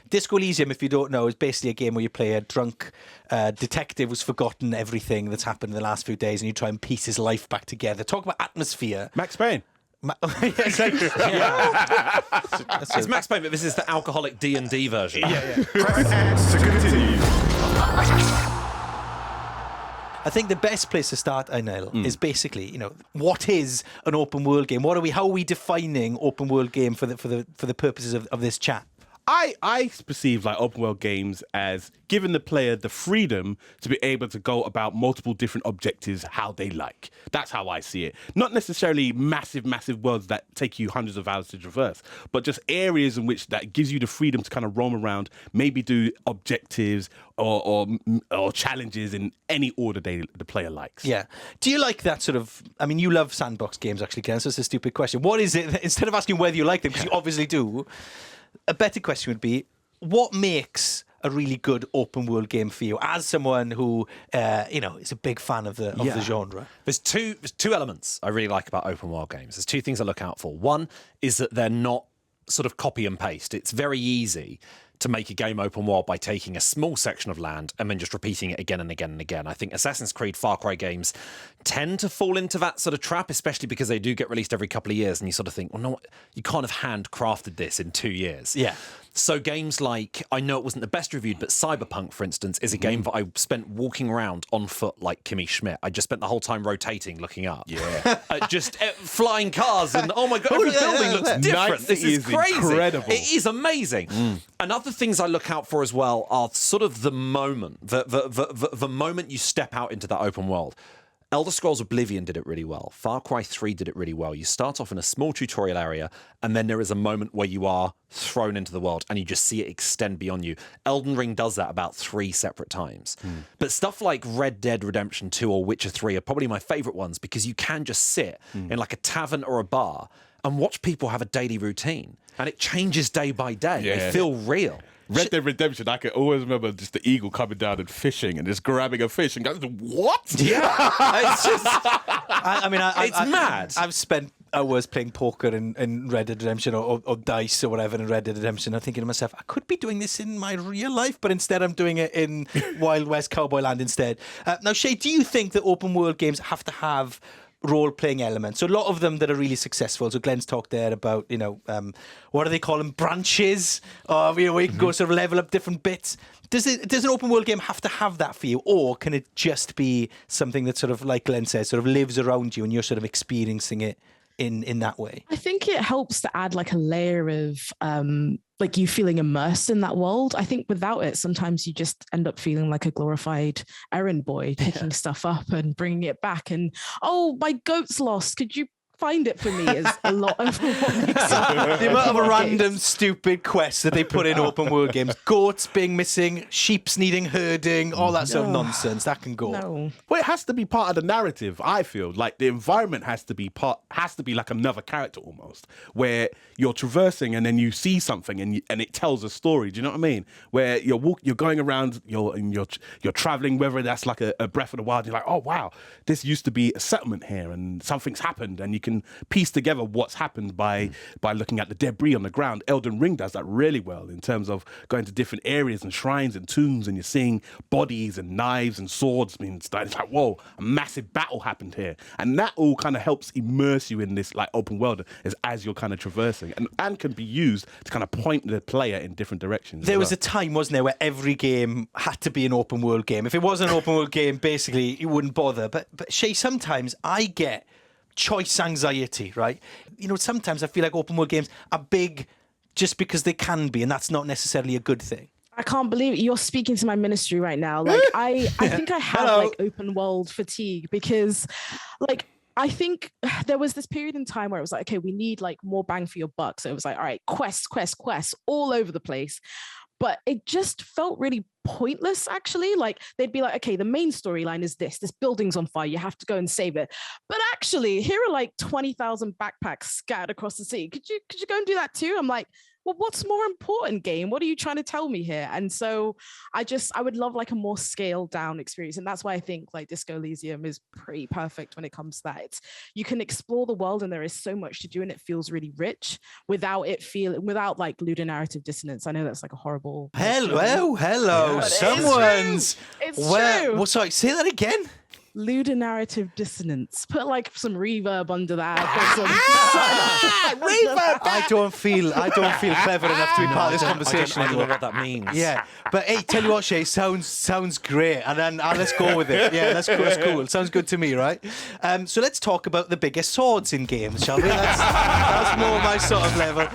Disco Elysium, if you don't know, is basically a game where you play a drunk detective who's forgotten everything that's happened in the last few days, and you try and piece his life back together. Talk about atmosphere. Max Payne. It's Max Payne, but this is the alcoholic D&D version. Press X to continue. I think the best place to start, Inel, is basically, what is an open world game? How are we defining open world game for the purposes of this chat? I perceive like open world games as giving the player the freedom to be able to go about multiple different objectives how they like. That's how I see it. Not necessarily massive worlds that take you hundreds of hours to traverse, but just areas in which that gives you the freedom to kind of roam around, maybe do objectives or challenges in any order the player likes. Yeah. Do you like that sort of... I mean, you love sandbox games, actually, Ken, so it's a stupid question. What is it... Instead of asking whether you like them, because you obviously do... A better question would be, what makes a really good open world game for you as someone who, is a big fan of the genre? There's two elements I really like about open world games. There's two things I look out for. One is that they're not sort of copy and paste. It's very easy to make a game open world by taking a small section of land and then just repeating it again and again and again. I think Assassin's Creed, Far Cry games tend to fall into that sort of trap, especially because they do get released every couple of years, and you sort of think, well, no, you can't have handcrafted this in 2 years. Yeah. So games like, I know it wasn't the best reviewed, but Cyberpunk, for instance, is a game that I spent walking around on foot like Kimmy Schmidt. I just spent the whole time rotating, looking up. Yeah. Flying cars, and oh my God, every building looks different. Night This City is crazy. Incredible. It is amazing. And other things I look out for as well are sort of the moment, the moment you step out into that open world. Elder Scrolls Oblivion did it really well. Far Cry 3 did it really well. You start off in a small tutorial area, and then there is a moment where you are thrown into the world and you just see it extend beyond you. Elden Ring does that about 3 separate times. But stuff like Red Dead Redemption 2 or Witcher 3 are probably my favourite ones, because you can just sit in like a tavern or a bar and watch people have a daily routine, and it changes day by day. Yeah. They feel real. Red Dead Redemption, I can always remember just the eagle coming down and fishing and just grabbing a fish and going, what? Yeah, it's just... it's mad. I've spent hours playing poker in Red Dead Redemption or dice or whatever in Red Dead Redemption. I'm thinking to myself, I could be doing this in my real life, but instead I'm doing it in Wild West Cowboy Land instead. Now, Shay, do you think that open world games have to have role-playing elements? So a lot of them that are really successful. So Glenn's talked there about, what do they call them? Branches? Where you can go sort of level up different bits. Does an open world game have to have that for you? Or can it just be something that sort of, like Glenn says, sort of lives around you and you're sort of experiencing it in that way? I think it helps to add like a layer of like you feeling immersed in that world. I think without it, sometimes you just end up feeling like a glorified errand boy, picking stuff up and bringing it back. And, oh, my goat's lost. Could you find it for me? Is a lot of what makes the amount of random stupid quests that they put in open world games. Goats being missing, sheep's needing herding, all that sort of nonsense. That can go. No. Well, it has to be part of the narrative, I feel. Like the environment has to be like another character almost, where you're traversing and then you see something and it tells a story. Do you know what I mean? Where you're going around, you're traveling, whether that's like a Breath of the Wild, you're like, oh wow, this used to be a settlement here and something's happened, and you can piece together what's happened by looking at the debris on the ground. Elden Ring does that really well in terms of going to different areas and shrines and tombs, and you're seeing bodies and knives and swords. I mean, it's like, whoa, a massive battle happened here. And that all kind of helps immerse you in this like open world as you're kind of traversing, and can be used to kind of point the player in different directions. There was a time, wasn't there, where every game had to be an open world game. If it wasn't an open world game, basically you wouldn't bother. But Shay, sometimes I get choice anxiety, right? Sometimes I feel like open world games are big just because they can be, and that's not necessarily a good thing. I can't believe it. You're speaking to my ministry right now. Like I think I have like open world fatigue, because like I think there was this period in time where it was like, okay, we need like more bang for your buck. So it was like, all right, quests all over the place. But it just felt really pointless, actually. Like, they'd be like, okay, the main storyline is this building's on fire, you have to go and save it. But actually, here are like 20,000 backpacks scattered across the sea. Could you go and do that too? I'm like, well, what's more important, game? What are you trying to tell me here? And so I would love like a more scaled down experience. And that's why I think like Disco Elysium is pretty perfect when it comes to that. You can explore the world and there is so much to do and it feels really rich without like ludonarrative dissonance. I know that's like a horrible. Hello. Yeah. Someone's. It's true. Well, sorry, say that again. Ludonarrative dissonance. Put like some reverb under that. Reverb. I don't feel clever enough to be part of this conversation I don't know anymore. what that means. Yeah, but hey, tell you what, Shay, sounds great, and then let's go with it. Yeah, that's cool. Sounds good to me, right? So let's talk about the biggest swords in games, shall we? That's more my sort of level.